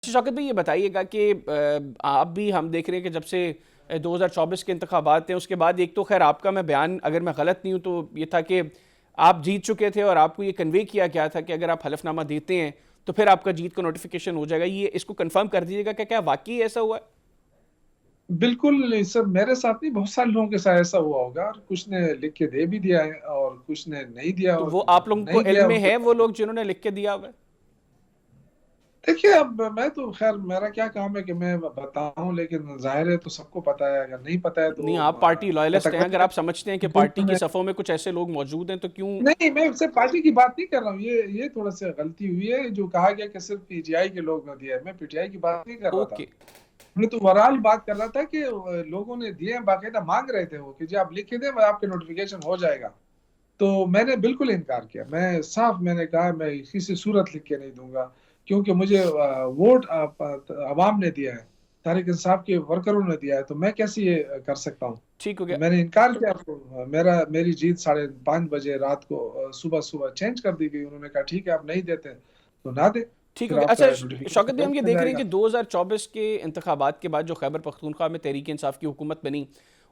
शौकत भाई ये बताइएगा कि आप भी हम देख रहे हैं कि जब से 2024 के इंतखाबात हैं उसके बाद एक तो खैर आपका मैं बयान अगर मैं गलत नहीं हूँ तो ये था कि आप जीत चुके थे और आपको ये कन्वे किया गया था कि अगर आप हलफनामा देते हैं तो फिर आपका जीत का नोटिफिकेशन हो जाएगा। ये इसको कंफर्म कर दीजिएगा कि क्या वाकई ऐसा हुआ है? बिल्कुल, ये सब मेरे साथ नहीं, बहुत सारे लोगों के साथ ऐसा हुआ होगा और कुछ ने लिख के दे भी दिया है और कुछ ने नहीं दिया तो और वो आप लोगों को नहीं इल्म दिया में उनके है वो पास। लोग जिन्होंने लिख के दिया हुआ है? देखिए, अब मैं तो खैर मेरा क्या काम है कि मैं बताऊं, लेकिन जाहिर है तो सबको पता है। अगर नहीं पता है नहीं, तो आप पार्टी पता लॉयलिस्ट हैं, कर अगर लें। आप समझते हैं कि पार्टी की जिन्होंने सफ़ों में कुछ ऐसे लोग मौजूद हैं तो क्यों? नहीं, मैं उससे पार्टी की बात नहीं कर रहा हूँ। ये थोड़ा सा गलती हुई है जो कहा गया कि सिर्फ पीटीआई के लोग ने दिया है। मैं पीटीआई की बात नहीं कर रहा था। ओके। मैं तो ओवरऑल बात कर रहा था कि लोगों ने दिए हैं, बाकायदा मांग रहे थे वो कि जी आप लिख के दें, मैं आपके नोटिफिकेशन हो जाएगा। तो मैंने बिल्कुल इनकार किया। मैंने कहा मैं किसी सूरत लिख के नहीं दूंगा, क्योंकि मुझे वोट अवाम ने दिया है, तारिक इंसाफ के वर्करों ने दिया है, तो मैं कैसे ये कर सकता हूँ। ठीक हो तो गया। मैंने इनकार किया। तो मेरी जीत 5:30 बजे रात को सुबह सुबह चेंज कर दी गई। उन्होंने कहा ठीक है, आप नहीं देते तो ना दे, ठीक हो फिर गया। आपका अच्छा, नोटिफिकेशन शौकत भाई, वेस्ट हम ये में देख रहे हैं कि जाएगा। 2024 के इंतखाबात के बाद जो खैबर पख्तूनख्वा में तहरीक इंसाफ की हुकूमत बनी,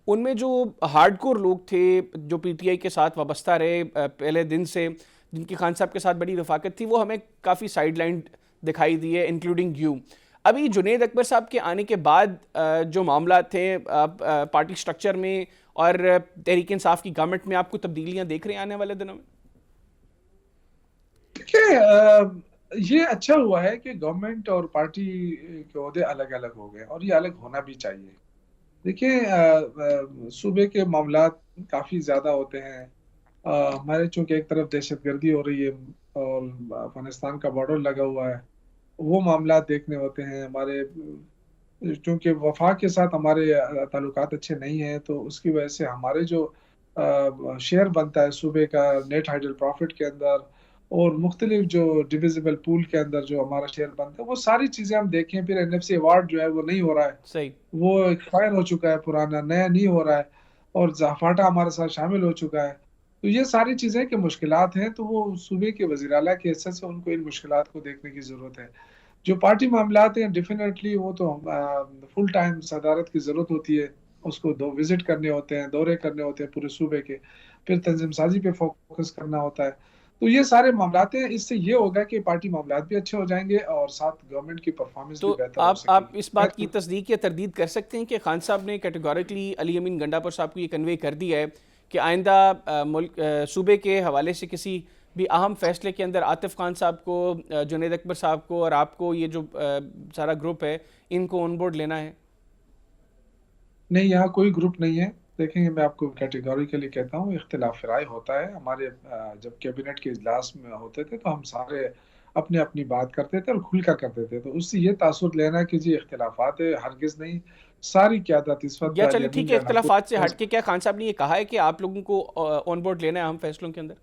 उनमें जो हार्डकोर लोग थे जो पीटीआई के साथ वाबस्ता रहे पहले दिन से, जिनकी खान साहब के साथ बड़ी रफाकत थी, वो हमें काफ़ी साइडलाइन दिखाई दी है, इंक्लूडिंग यू। अभी जुनेद अकबर साहब के आने के बाद जो मामला थे पार्टी स्ट्रक्चर में और तहरीक इंसाफ की गवर्नमेंट में, आपको तब्दीलियां देख रहे हैं आने वाले दिनों में? देखिए, ये अच्छा हुआ है कि गवर्नमेंट और पार्टी के ओहदे अलग अलग हो गए और ये अलग होना भी चाहिए। देखिए, सूबे के मामलात काफ़ी ज़्यादा होते हैं। हमारे चूंकि एक तरफ दहशतगर्दी हो रही है और अफगानिस्तान का बॉर्डर लगा हुआ है, वो मामला देखने होते हैं हमारे। चूंकि वफाक के साथ हमारे ताल्लुकात अच्छे नहीं हैं, तो उसकी वजह से हमारे जो शेयर बनता है सूबे का नेट हाइडल प्रॉफिट के अंदर और मुख्तलिफ जो डिविजिबल पूल के अंदर जो हमारा शेयर बनता है, वो सारी चीज़ें हम देखें। फिर एनएफसी अवार्ड जो है वो नहीं हो रहा है, सही। वो एक्सपायर हो चुका है, पुराना नया नहीं हो रहा है। और जाफाटा हमारे साथ शामिल हो चुका है। तो ये सारी चीज़ें कि मुश्किलात हैं, तो वो सूबे के वज़ीर आला की हैसियत से उनको इन मुश्किलात को देखने की ज़रूरत है। जो पार्टी मामलात हैं, डेफिनेटली वो तो फुल टाइम सदारत की ज़रूरत होती है। उसको दो विजिट करने होते हैं, दौरे करने होते हैं पूरे सूबे के, फिर तंजीम साजी पे फोकस करना होता है। तो ये सारे मामलात हैं। इससे ये होगा कि पार्टी मामलात भी अच्छे हो जाएंगे और साथ गवर्नमेंट की परफॉर्मेंस तो भी बेहतर हो आप सकेगी। इस बात की तस्दीक या तरदीद कर सकते हैं कि खान साहब ने कैटेगोरिकली अली अमीन गंडापुर साहब को ये कन्वे कर दिया है कि आइंदा मुल्क सूबे के हवाले से किसी भी अहम फैसले के अंदर आतिफ खान साहब को, जुनैद अकबर साहब को और आपको, ये जो सारा ग्रुप है, इनको ऑन बोर्ड लेना है? नहीं, यहाँ कोई ग्रुप नहीं है। देखेंगे, मैं आपको कैटेगोरिकली कहता हूँ, इख्तिलाफ राय होता है हमारे। जब कैबिनेट के इजलास में होते थे तो हम सारे अपने अपनी बात करते थे और खुलकर करते थे। तो उससे ये तासुर लेना कि जी इख्तिलाफात है, हरगिज नहीं। सारी क्यादत इस वक्त या अली चले अमीन ठीक है, गंडापुर इख्तलाफात से हट के क्या खान साहब ने ये कहा है कि आप लोगों को ऑन बोर्ड लेना है अहम फैसलों के अंदर?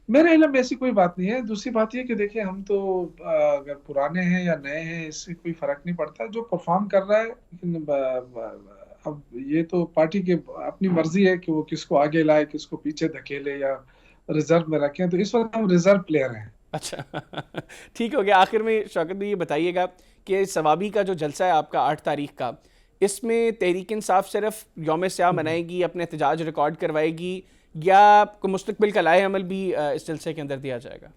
मेरे इल्म में ऐसी कोई बात नहीं है। दूसरी बात ये कि देखिए, हम तो अगर पुराने हैं या नए हैं, इससे कोई फर्क नहीं पड़ता। जो परफॉर्म कर रहा है, लेकिन अब ये तो पार्टी के अपनी मर्जी है कि वो किसको आगे लाए, किसको पीछे धकेले या रिजर्व में रखें। तो इस वक्त हम रिजर्व प्लेयर हैं। अच्छा। ठीक हो गया। आखिर में शौकत भाई ये बताइएगा कि सवाबी का जो जलसा है आपका 8 तारीख का, इसमें तहरीक इंसाफ सिर्फ यौम स्याह मनाएगी, अपने एहतजाज रिकॉर्ड करवाएगी, या कोई मुस्तकबिल का लाए अमल भी इस जलसे के अंदर दिया जाएगा?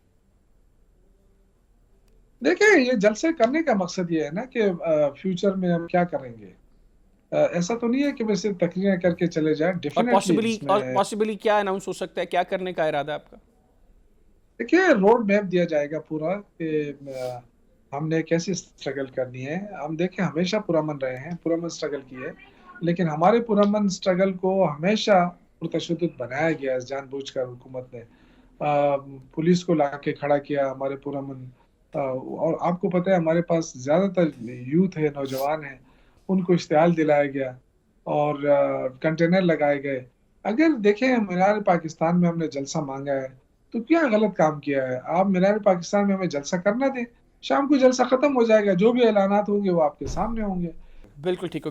देखिए, ये जलसे करने का मकसद ये है ना कि फ्यूचर में हम क्या करेंगे। ऐसा तो नहीं है कि बस सिर्फ तकरीरें करके चले जाएं। डेफिनेटली और इसमें पॉसिबली क्या अनाउंस हो सकता है, क्या करने का इरादा है आपका? देखिए, रोड मैप दिया जाएगा पूरा कि हमने कैसे स्ट्रगल करनी है। हम देखें, हमेशा पुरअमन रहे हैं, पुरअमन स्ट्रगल की है, लेकिन हमारे पुरअमन स्ट्रगल को हमेशा पुरतशद्दुद बनाया गया है जानबूझकर हुकूमत ने। पुलिस को ला के खड़ा किया हमारे पुरअमन। और आपको पता है हमारे पास ज्यादातर यूथ है, नौजवान है, उनको इश्तियाल दिलाया गया और कंटेनर लगाए गए। अगर देखें, मीनार पाकिस्तान में हमने जलसा मांगा है, तो क्या गलत काम किया है। आप मीनार पाकिस्तान में हमें जलसा करना दें, शाम को जलसा खत्म हो जाएगा, जो भी ऐलानात होंगे वो आपके सामने होंगे। बिल्कुल ठीक हो गया।